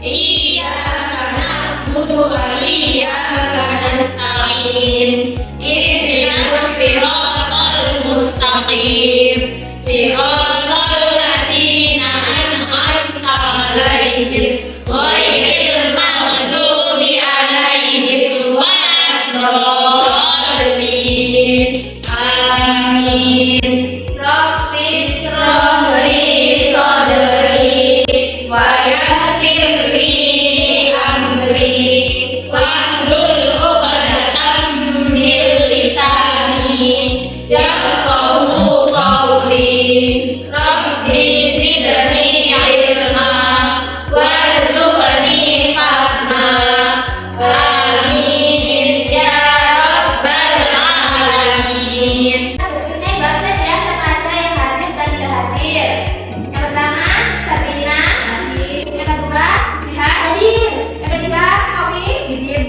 Iyyaka na'budu wa iyyaka nasta'in. Ihdinas siratal mustaqim. Siratal ladzina an'amta 'alaihim ghairil maghdubi 'alaihim waladdallin. Amin. Rabbi ishrah li sadri wa yassir li amri wahlul 'uqdatam min lisani yafqahu qawli. Rabbi zidni ilma warzuqni fahma. Amin ya rabbal alamin. Berikutnya bahasa dia sengaja yang hadir dan tidak hadir. Yang pertama, Sabrina hadir. Yang kedua, Jihad hadir. Yang ketiga, Sofi izin.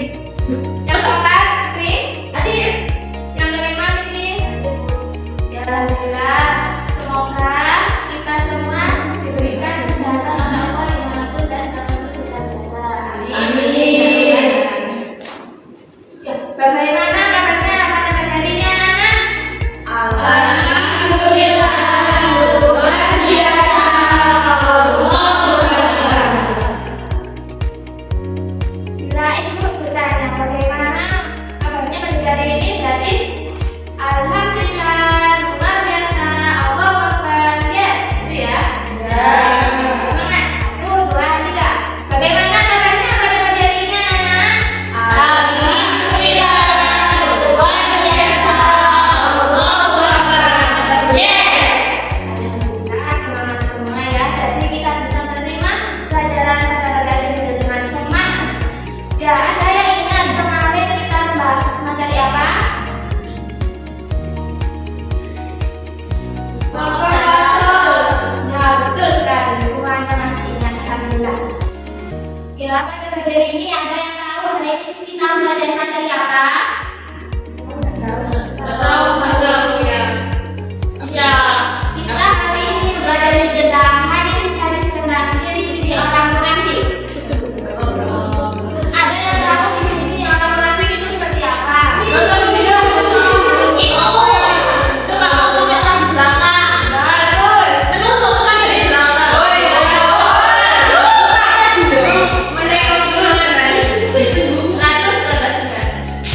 Yang keempat, Tri hadir. Yang kelima, Mimi. Ya alhamdulillah, semoga kita semua diberikan kesehatan oleh Allah dimanapun dan kapanpun kita berada. Amin. Ya, bagaimana kabarnya pada pagi hari ini anak-anak? Alhamdulillah luar biasa. Bila ibu bertanya bagaimana kabarnya pada hari ini, berarti alhamdulillah luar biasa. Allahu Akbar. Yes, itu ya. Semangat. 1, 2, 3. Bagaimana kabarnya pada pagi hari ini anak-anak? Alhamdulillah luar biasa. Allahu Akbar. Yes. Alhamdulillah, semangat semua ya. Jadi kita bisa menerima pelajaran pada pagi hari ini dengan semangat. Ya, ada yang ingat kemarin kita bahas materi apa? Ya, betul sekali. Semuanya masih ingat, alhamdulillah. Ya, pada pagi hari ini ada yang tahu hari ini kita belajar materi apa? Tahu ya. Ya. Kita hari ini belajar tentang hadis-hadis tentang ciri-ciri orang munafik. Ada yang tahu di sini orang munafik itu seperti apa? Suka ngomongnya orang belakang. Bagus. Emang suka dari belakang. Mereka dulu 100 dapat 9.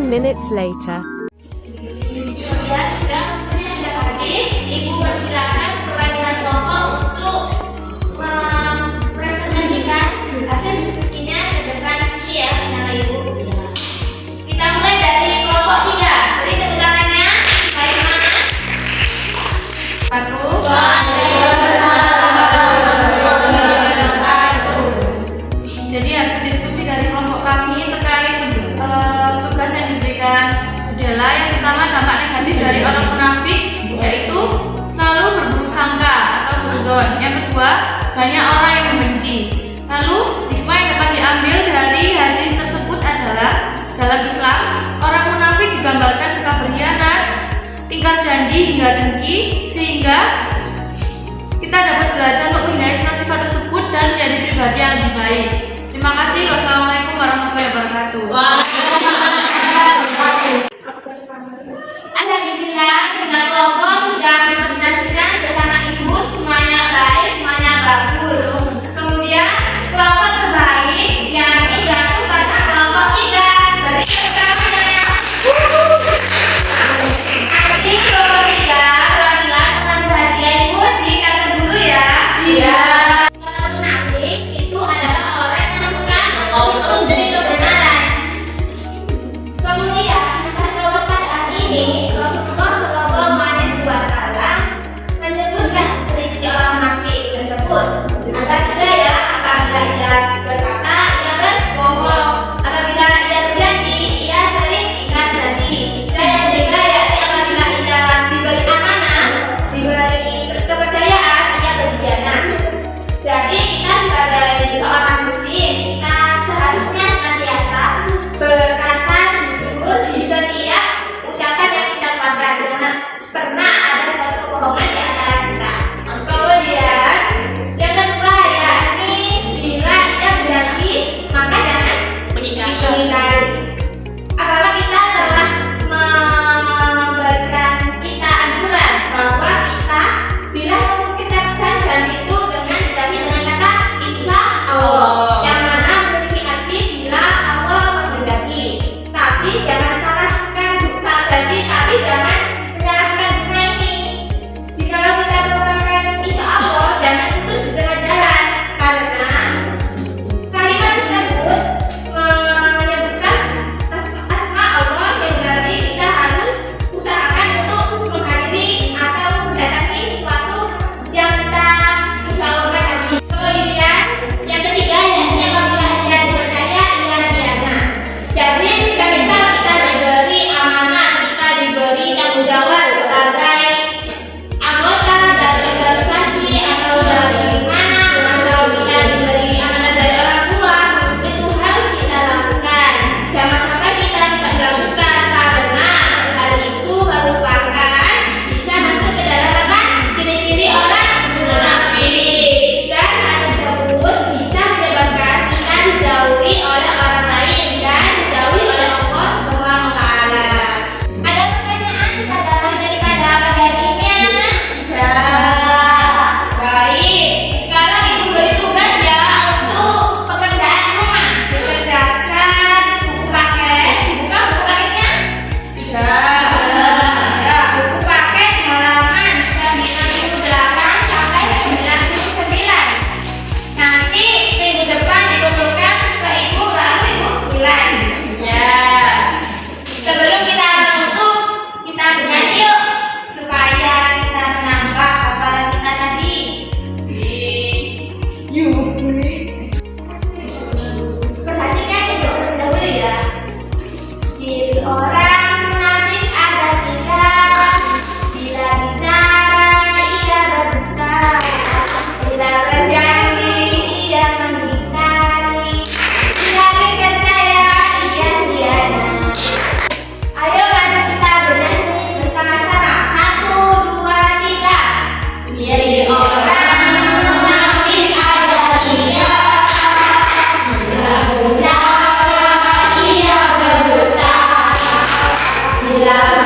10 minutes later. Ya, waktunya sudah habis. Ibu persilakan perwakilan kelompok untuk mempresentasikan hasil diskusinya ke depan sini ya, bersama Ibu. Kita mulai dari kelompok 3. Beri tepuk tangannya. Supaya semangat. Jadi hasil diskusi dari kelompok kami terkait tugas yang diberikan adalah yang pertama dampak negatif dari orang munafik, yaitu selalu berburuk sangka atau suudzon. Yang kedua, banyak orang yang membenci. Lalu hikmah yang dapat diambil dari hadis tersebut adalah dalam Islam orang munafik digambarkan suka berkhianat, ingkar janji hingga dengki, sehingga kita dapat belajar untuk menghindari sifat tersebut dan menjadi pribadi yang lebih baik. Terima kasih. Wassalamualaikum warahmatullahi wabarakatuh. Alhamdulillah, ketiga kelompok sudah mempresentasikan bersama Ibu, semuanya baik, semuanya bagus. Kemudian kelompok terbaik yang jatuh pada kelompok 3. Beri tepuk tangannya. Nanti kelompok 3 perwakilan akan bahagia Ibu di kata guru ya. Iya. Kalau munafik itu adalah orang yang suka menutupi kebenaran. Kemudian atas kewaspadaan ini Rasulullah Shallallahu Alaihi Wasallam menyebutkan ciri orang munafik tersebut. Ada 3 ya, apabila ia berkata ia berbohong, apabila ia berjanji ia sering ingkar janji, dan yang ketiga yakni apabila ia diberi amanah, diberi kepercayaan ia berkhianat. Jadi kita sebagai seorang muslim, kita seharusnya senantiasa berkata jujur di setiap ucapan yang kita keluarkan. Jangan pernah ada suatu kebohongan di antara kita. Kemudian yang kedua yakni bila ia berjanji maka jangan mengingkari. Apabila kita telah memberikan kita anjuran bahwa kita bila mengucapkan janji itu dengan diganti dengan kata insya Allah, yang mana memiliki arti bila Allah menghendaki. Tapi jangan salahkan saat ganti, tapi jangan menyalahkan dunia ini. Jika kita mengatakan insya Allah, jangan putus di tengah jalan, karena kalimat tersebut menyebutkan asma Allah, yang berarti kita harus usahakan untuk menghadiri atau mendatangi sesuatu yang kita insya Allah nanti. Kemudian yang ketiga yakni apabila ia dipercaya ia khianat. Jadi semisal kita diberi amanah, kita diberi tanggung jawab sebagai anggota dari organisasi atau dari mana, atau kita diberi amanah dari orang tua, itu harus kita lakukan. Jangan sampai kita tidak melakukan, karena hal itu merupakan bisa masuk ke dalam apa? Ciri-ciri orang munafik, dan hal tersebut bisa menyebabkan kita dijauhi oleh orang lain dan dijauhi oleh Allah Subhanahu wa Ta'ala. Ada pertanyaan pada daripada pagi hari ini anak-anak? Ya. Baik. Sekarang Ibu beri tugas ya untuk pekerjaan rumah. Dikerjakan buku paket. Dibuka buku paketnya? Sudah. Ya, buku paket halaman 98 sampai 99. Nanti minggu depan dikumpulkan ke Ibu, lalu Ibu pulang. Ya. Sebelum kita menutup, kita bernyanyi yuk supaya kita menambah hafalan kita tadi. Perhatikan Ibu terlebih dahulu ya. Ciri orang munafik ada 3. Bila bicara ia berdusta, bila berjanji ia mengingkari, bila dipercaya ia khianat. Ayo mari kita bernyanyi bersama-sama. 1, 2, 3. Ciri orang munafik ada 3. Bila bicara ia berdusta, bila